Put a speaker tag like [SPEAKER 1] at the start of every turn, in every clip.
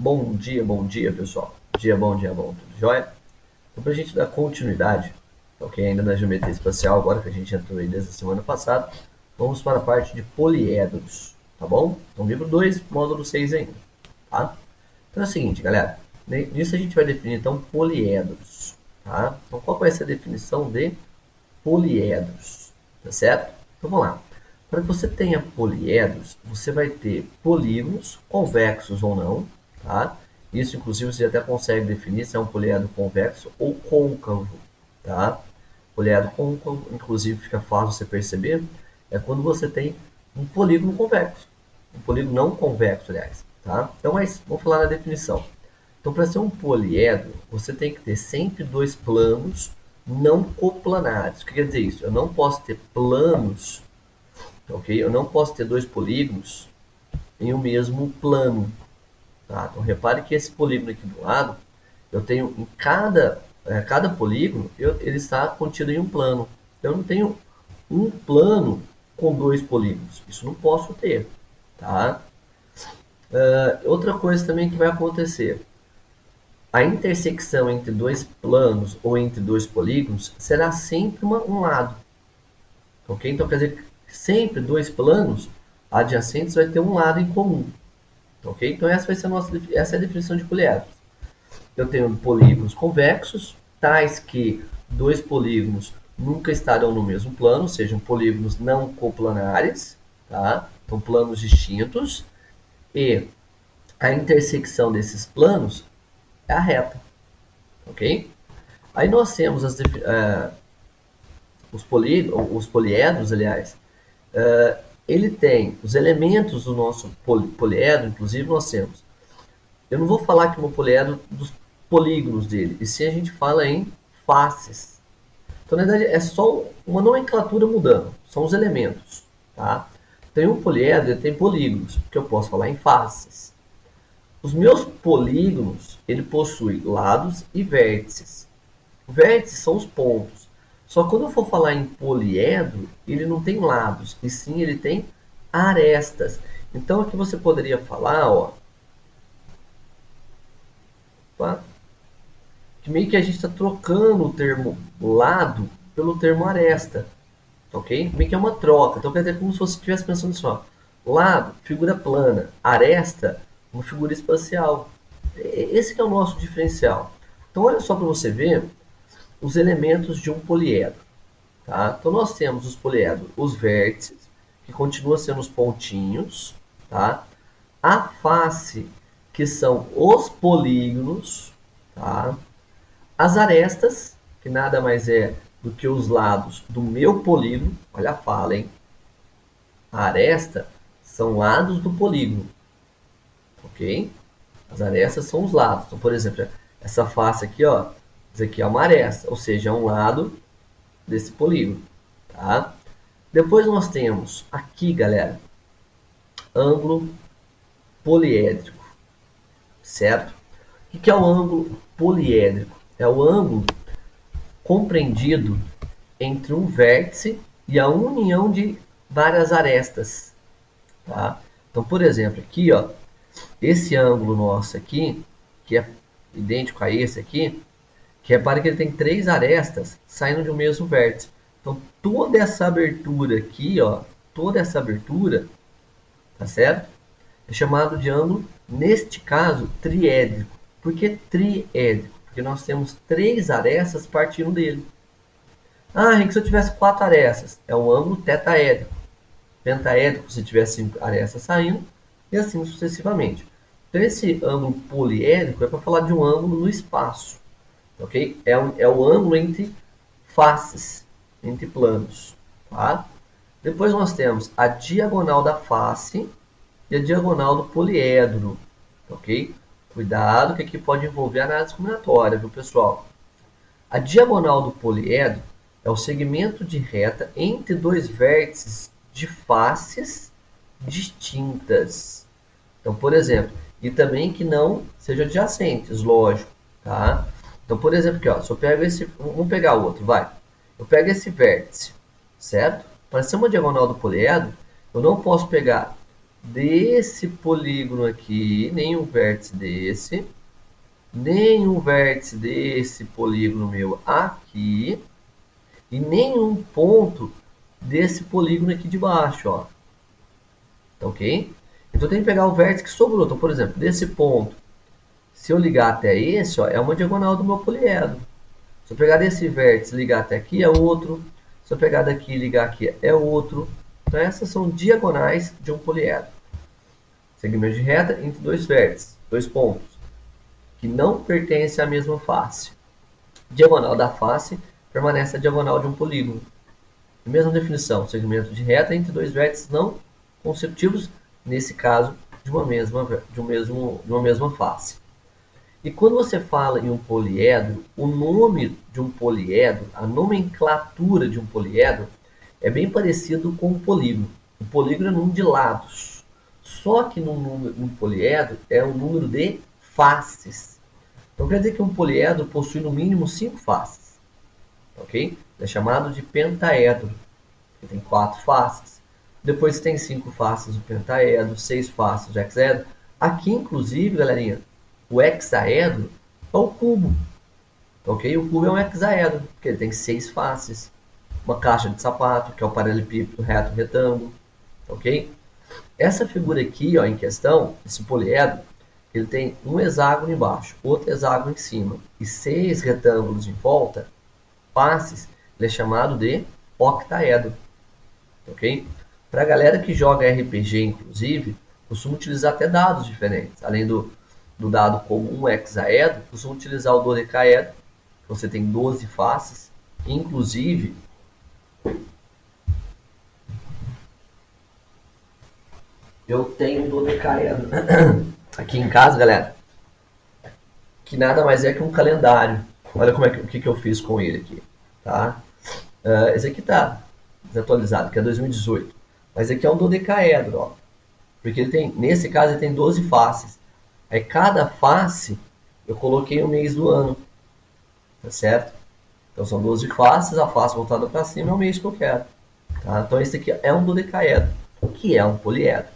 [SPEAKER 1] Bom dia, pessoal. Dia bom, tudo jóia? Então, para a gente dar continuidade, ok, ainda na geometria espacial, agora que a gente entrou aí desde a semana passada, vamos para a parte de poliedros, tá bom? Então, livro 2, módulo 6 ainda, tá? Então é o seguinte, galera, nisso a gente vai definir, então, poliedros, tá? Então, qual vai ser a definição de poliedros, tá certo? Então, vamos lá. Para que você tenha poliedros, você vai ter polígonos, convexos ou não, tá? Isso, inclusive, você até consegue definir se é um poliedro convexo ou côncavo, tá? Poliedro côncavo, inclusive, fica fácil você perceber, é quando você tem um polígono convexo. Um polígono não convexo, aliás, tá? Então, mas vamos falar na definição. Então, para ser um poliedro, você tem que ter sempre dois planos não coplanares. O que quer dizer isso? Eu não posso ter planos, ok? Eu não posso ter dois polígonos em um mesmo plano. Tá? Então, repare que esse polígono aqui do lado, eu tenho em cada polígono, ele está contido em um plano. Eu não tenho um plano com dois polígonos. Isso não posso ter. Tá? Outra coisa também que vai acontecer. A intersecção entre dois planos ou entre dois polígonos será sempre um lado. Ok? Então, quer dizer que sempre dois planos adjacentes vai ter um lado em comum. Ok? Então, essa vai ser essa é a definição de poliedros. Eu tenho polígonos convexos, tais que dois polígonos nunca estarão no mesmo plano, sejam polígonos não coplanares, tá? Então, planos distintos, e a intersecção desses planos é a reta, ok? Aí nós temos os poliedros, aliás, ele tem os elementos do nosso poliedro, inclusive nós temos. Eu não vou falar aqui no poliedro dos polígonos dele, e sim a gente fala em faces. Então, na verdade, é só uma nomenclatura mudando, são os elementos. Tá? Tem um poliedro, ele tem polígonos, que eu posso falar em faces. Os meus polígonos, ele possui lados e vértices. Vértices são os pontos. Só que quando eu for falar em poliedro, ele não tem lados, e sim ele tem arestas. Então aqui você poderia falar, ó, tá? Que meio que a gente está trocando o termo lado pelo termo aresta, ok? Meio que é uma troca. Então quer dizer como se você estivesse pensando só, lado, figura plana, aresta, uma figura espacial. Esse que é o nosso diferencial. Então olha só para você ver os elementos de um poliedro. Tá? Então nós temos os poliedros, os vértices, que continuam sendo os pontinhos, tá? A face, que são os polígonos, tá? As arestas, que nada mais é do que os lados do meu polígono, olha a fala, hein? A aresta são lados do polígono, ok? As arestas são os lados. Então, por exemplo, essa face aqui, ó, isso aqui é uma aresta, ou seja, é um lado desse polígono, tá? Depois nós temos aqui, galera, ângulo poliédrico, certo? O que é o ângulo poliédrico? É o ângulo compreendido entre um vértice e a união de várias arestas, tá? Então, por exemplo, aqui, ó, esse ângulo nosso aqui, que é idêntico a esse aqui, que repare que ele tem três arestas saindo de um mesmo vértice. Então, toda essa abertura aqui, ó, toda essa abertura, tá certo? É chamado de ângulo, neste caso, triédrico. Por que triédrico? Porque nós temos três arestas partindo dele. Ah, Henrique, se eu tivesse quatro arestas, é um ângulo tetaédrico. Pentaédrico, se tivesse cinco arestas saindo, e assim sucessivamente. Então, esse ângulo poliédrico é para falar de um ângulo no espaço. Ok? É o ângulo entre faces, entre planos. Tá? Depois nós temos a diagonal da face e a diagonal do poliedro. Ok? Cuidado que aqui pode envolver análise combinatória, viu, pessoal? A diagonal do poliedro é o segmento de reta entre dois vértices de faces distintas. Então, por exemplo, e também que não sejam adjacentes, lógico, tá? Então, por exemplo, aqui, ó, se eu pego esse, vamos pegar outro, vai. Eu pego esse vértice, certo? Para ser uma diagonal do poliedro, eu não posso pegar desse polígono aqui, nenhum vértice desse, nenhum vértice desse polígono meu aqui, e nenhum ponto desse polígono aqui de baixo, ó. Tá ok? Então eu tenho que pegar o vértice que sobrou. Então, por exemplo, desse ponto, se eu ligar até esse, ó, é uma diagonal do meu poliedro. Se eu pegar desse vértice e ligar até aqui, é outro. Se eu pegar daqui e ligar aqui, é outro. Então essas são diagonais de um poliedro. Segmento de reta entre dois vértices, dois pontos, que não pertencem à mesma face. Diagonal da face permanece a diagonal de um polígono. Mesma definição, segmento de reta entre dois vértices não consecutivos, nesse caso, de uma mesma face. E quando você fala em um poliedro, o nome de um poliedro, a nomenclatura de um poliedro, é bem parecido com o polígono. O polígono é o número de lados. Só que no poliedro é o número de faces. Então quer dizer que um poliedro possui no mínimo 5 faces. Ok? É chamado de pentaedro, que tem 4 faces. Depois tem 5 faces o pentaedro, 6 faces o hexaedro. Aqui, inclusive, galerinha, o hexaedro é o cubo. Ok? O cubo é um hexaedro, porque ele tem 6 faces. Uma caixa de sapato, que é o paralelepípedo, reto, retângulo. Ok? Essa figura aqui, ó, em questão, esse poliedro, ele tem um hexágono embaixo, outro hexágono em cima e 6 retângulos em volta, faces, ele é chamado de octaedro. Ok? Para a galera que joga RPG, inclusive, costuma utilizar até dados diferentes. Além do dado comum hexaedro, costuma utilizar o dodecaedro, que você tem 12 faces. Inclusive, eu tenho um dodecaedro aqui em casa, galera, que nada mais é que um calendário. Olha o que eu fiz com ele aqui. Tá? Esse aqui está desatualizado, que é 2018. Mas aqui é um dodecaedro, ó. Porque ele tem, nesse caso, ele tem 12 faces. Aí cada face eu coloquei o mês do ano. Tá certo? Então são 12 faces, a face voltada para cima é o mês que eu quero. Tá? Então esse aqui é um dodecaedro, que é um poliedro.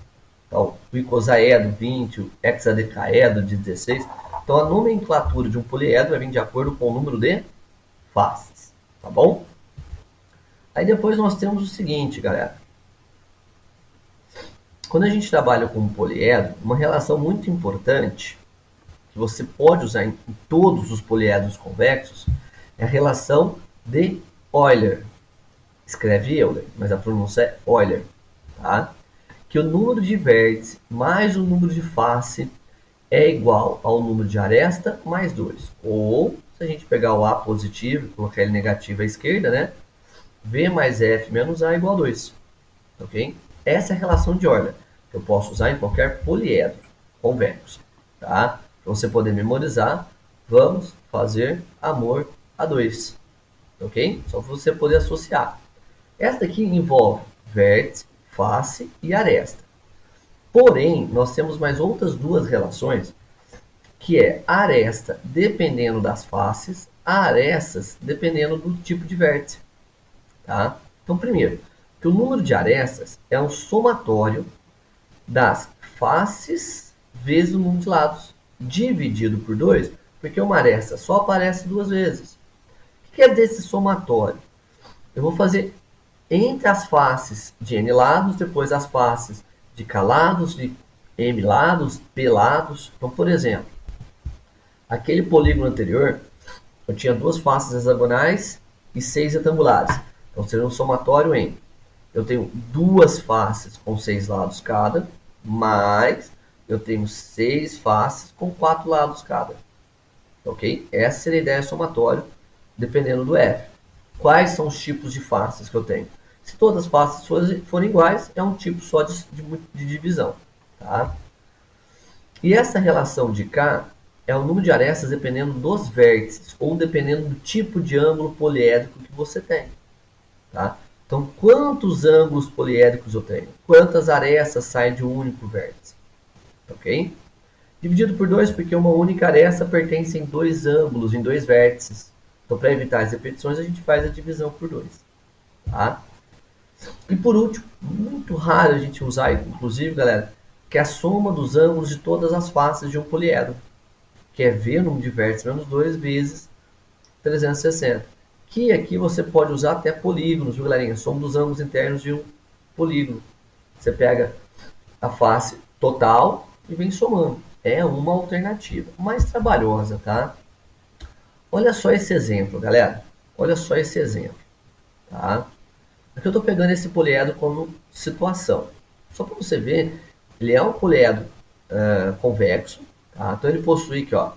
[SPEAKER 1] Então, o icosaedro 20, o hexadecaedro de 16. Então a nomenclatura de um poliedro vai vir de acordo com o número de faces. Tá bom? Aí depois nós temos o seguinte, galera. Quando a gente trabalha com um poliedro, uma relação muito importante, que você pode usar em todos os poliedros convexos, é a relação de Euler. Escreve Euler, mas a pronúncia é Euler. Tá? Que o número de vértice mais o número de face é igual ao número de aresta mais 2. Ou, se a gente pegar o A positivo e colocar ele negativo à esquerda, né? V mais F menos A igual a 2. Ok? Essa é a relação de Euler, que eu posso usar em qualquer poliedro convexo. Tá? Para você poder memorizar, vamos fazer amor a 2. Ok? Só para você poder associar. Esta aqui envolve vértice, face e aresta. Porém, nós temos mais outras duas relações, que é aresta dependendo das faces, arestas dependendo do tipo de vértice. Tá? Então, primeiro, que o número de arestas é um somatório das faces vezes o número de lados, dividido por 2, porque uma aresta só aparece 2 vezes. O que quer dizer esse somatório? Eu vou fazer entre as faces de n lados, depois as faces de k lados, de m lados, p lados. Então, por exemplo, aquele polígono anterior, eu tinha 2 faces hexagonais e 6 retangulares. Então, seria um somatório em. Eu tenho 2 faces com 6 lados cada, mais eu tenho 6 faces com 4 lados cada. Ok? Essa seria a ideia somatório, dependendo do f. Quais são os tipos de faces que eu tenho? Se todas as faces forem iguais, é um tipo só de divisão. Tá? E essa relação de K é o número de arestas dependendo dos vértices, ou dependendo do tipo de ângulo poliédrico que você tem. Tá? Então, quantos ângulos poliédricos eu tenho? Quantas arestas saem de um único vértice? Ok? Dividido por 2, porque uma única aresta pertence em 2 ângulos, em 2 vértices. Então, para evitar as repetições, a gente faz a divisão por 2. Tá? E por último, muito raro a gente usar, inclusive, galera, que é a soma dos ângulos de todas as faces de um poliedro, que é V número de vértices menos 2 vezes 360. Que aqui você pode usar até polígonos, viu, galerinha? Soma dos ângulos internos de um polígono. Você pega a face total e vem somando. É uma alternativa, mais trabalhosa, tá? Olha só esse exemplo, galera. Olha só esse exemplo, tá? Aqui eu estou pegando esse poliedro como situação. Só para você ver, ele é um poliedro convexo, tá? Então ele possui aqui, ó,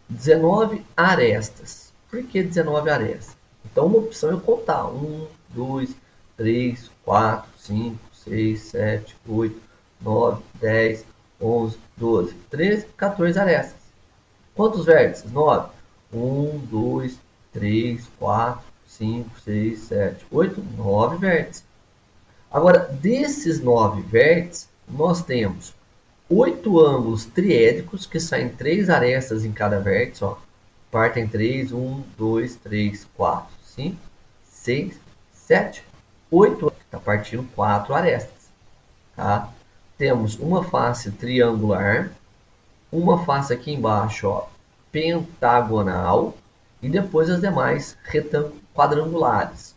[SPEAKER 1] 19 arestas. Por que 19 arestas? Então uma opção é eu contar. 1, 2, 3, 4, 5, 6, 7, 8, 9, 10, 11, 12, 13, 14 arestas. Quantos vértices? 9. 1, 2, 3, 4, 5, 6, 7, 8, 9 vértices. Agora, desses 9 vértices, nós temos 8 ângulos triédicos, que saem 3 arestas em cada vértice. Ó. Partem 3, 1, 2, 3, 4, 5, 6, 7, 8. Está partindo 4 arestas. Tá? Temos uma face triangular, uma face aqui embaixo, ó, pentagonal, e depois as demais quadrangulares.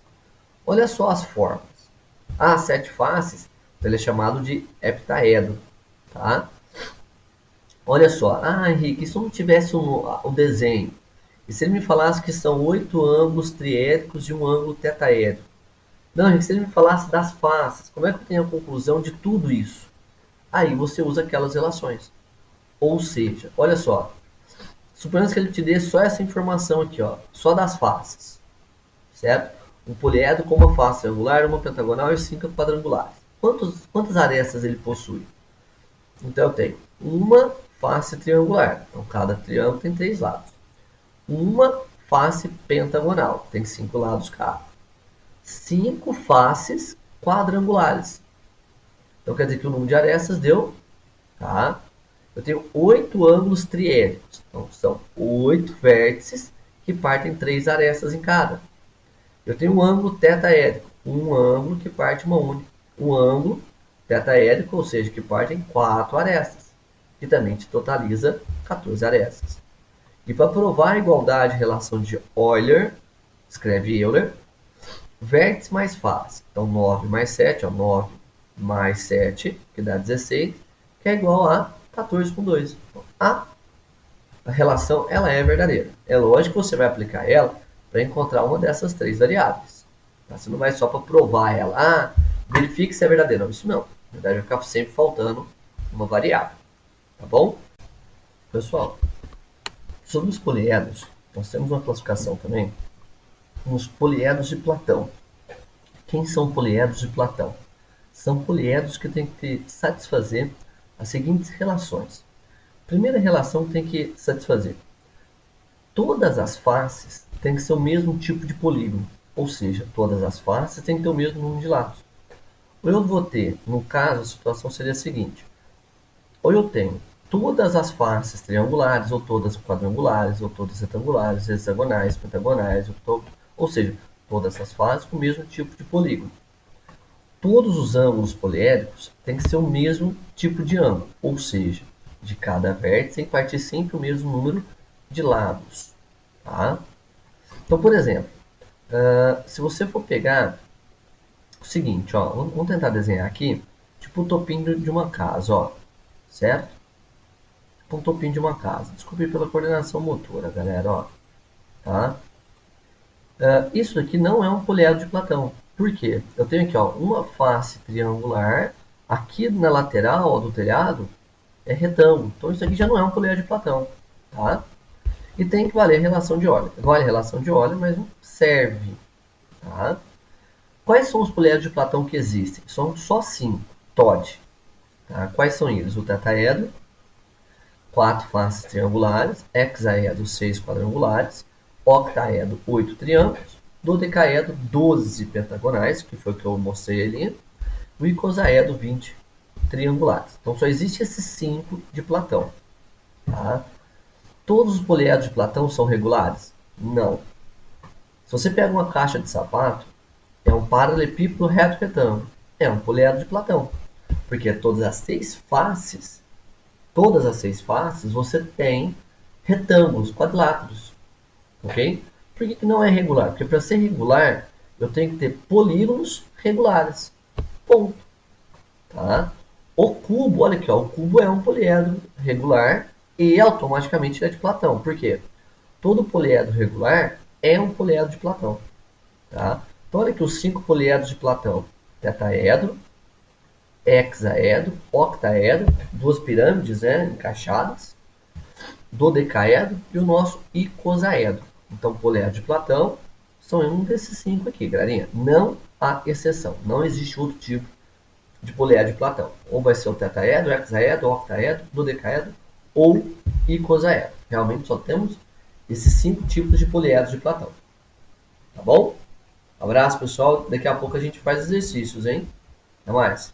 [SPEAKER 1] Olha só as formas. As 7 faces, ele é chamado de heptaedro. Tá? Olha só. Ah, Henrique, se eu não tivesse o desenho, e se ele me falasse que são 8 ângulos triédricos e um ângulo tetaedro? Não, Henrique, se ele me falasse das faces, como é que eu tenho a conclusão de tudo isso? Aí você usa aquelas relações. Ou seja, olha só, suponhamos que ele te dê só essa informação aqui, ó, só das faces, certo? Um poliedro com uma face angular, uma pentagonal e 5 quadrangulares. Quantas arestas ele possui? Então eu tenho uma face triangular, então cada triângulo tem 3 lados. Uma face pentagonal, tem 5 lados cada. 5 faces quadrangulares. Então quer dizer que o número de arestas deu, tá? Eu tenho 8 ângulos triédricos. Então, são 8 vértices que partem 3 arestas em cada. Eu tenho um ângulo tetaédrico. Um ângulo que parte uma única. Um ângulo tetaédrico, ou seja, que partem 4 arestas. Que também te totaliza 14 arestas. E para provar a igualdade em relação de Euler, escreve Euler, vértice mais face. Então, 9 mais 7, ó, 9 mais 7, que dá 16, que é igual a 14 com 2. Então, a relação ela é verdadeira. É lógico que você vai aplicar ela para encontrar uma dessas 3 variáveis. Tá? Você não vai só para provar ela. Verifique se é verdadeira. Não, isso não. Na verdade, vai ficar sempre faltando uma variável. Tá bom? Pessoal, sobre os poliedros, nós temos uma classificação também. Os poliedros de Platão. Quem são poliedros de Platão? São poliedros que têm que satisfazer as seguintes relações. Primeira relação tem que satisfazer. Todas as faces têm que ser o mesmo tipo de polígono. Ou seja, todas as faces têm que ter o mesmo número de lados. Ou eu vou ter, no caso, a situação seria a seguinte. Ou eu tenho todas as faces triangulares, ou todas quadrangulares, ou todas retangulares, hexagonais, pentagonais, ou seja, todas essas faces com o mesmo tipo de polígono. Todos os ângulos poliédricos têm que ser o mesmo tipo de ângulo, ou seja, de cada vértice tem que partir sempre o mesmo número de lados. Tá? Então, por exemplo, se você for pegar o seguinte, ó, vamos tentar desenhar aqui, tipo o topinho de uma casa, ó, certo? Um topinho de uma casa. Desculpe pela coordenação motora, galera, ó, tá? Isso aqui não é um poliedro de Platão. Por quê? Eu tenho aqui, ó, uma face triangular, aqui na lateral ó, do telhado é retângulo. Então isso aqui já não é um poliedro de Platão, tá? E tem que valer a relação de Euler. Vale a relação de Euler, mas não serve, tá? Quais são os poliedros de Platão que existem? São só 5. TOD. Tá? Quais são eles? O tetaedro, 4 faces triangulares, hexaedro, 6 quadrangulares, octaedro, 8 triângulos, dodecaedro, 12 pentagonais, que foi o que eu mostrei ali, e o icosaedro, 20 triangulares. Então só existe esses 5 de Platão. Tá? Todos os poliedros de Platão são regulares? Não. Se você pega uma caixa de sapato, É um paralelepípedo reto retângulo. É um poliedro de Platão. Porque todas as seis faces, você tem retângulos, quadriláteros. Ok? Por que não é regular? Porque para ser regular, eu tenho que ter polígonos regulares. Ponto. Tá? O cubo, olha aqui, ó, o cubo é um poliedro regular e automaticamente é de Platão. Por quê? Todo poliedro regular é um poliedro de Platão. Tá? Então, olha aqui os 5 poliedros de Platão: tetaedro, hexaedro, octaedro, duas pirâmides, né, encaixadas, dodecaedro e o nosso icosaedro. Então, poliedro de Platão são um desses 5 aqui, galerinha. Não há exceção. Não existe outro tipo de poliedro de Platão. Ou vai ser o tetaedro, hexaedro, octaedro, dodecaedro ou icosaedro. Realmente só temos esses 5 tipos de poliedros de Platão. Tá bom? Abraço, pessoal. Daqui a pouco a gente faz exercícios, hein? Até mais.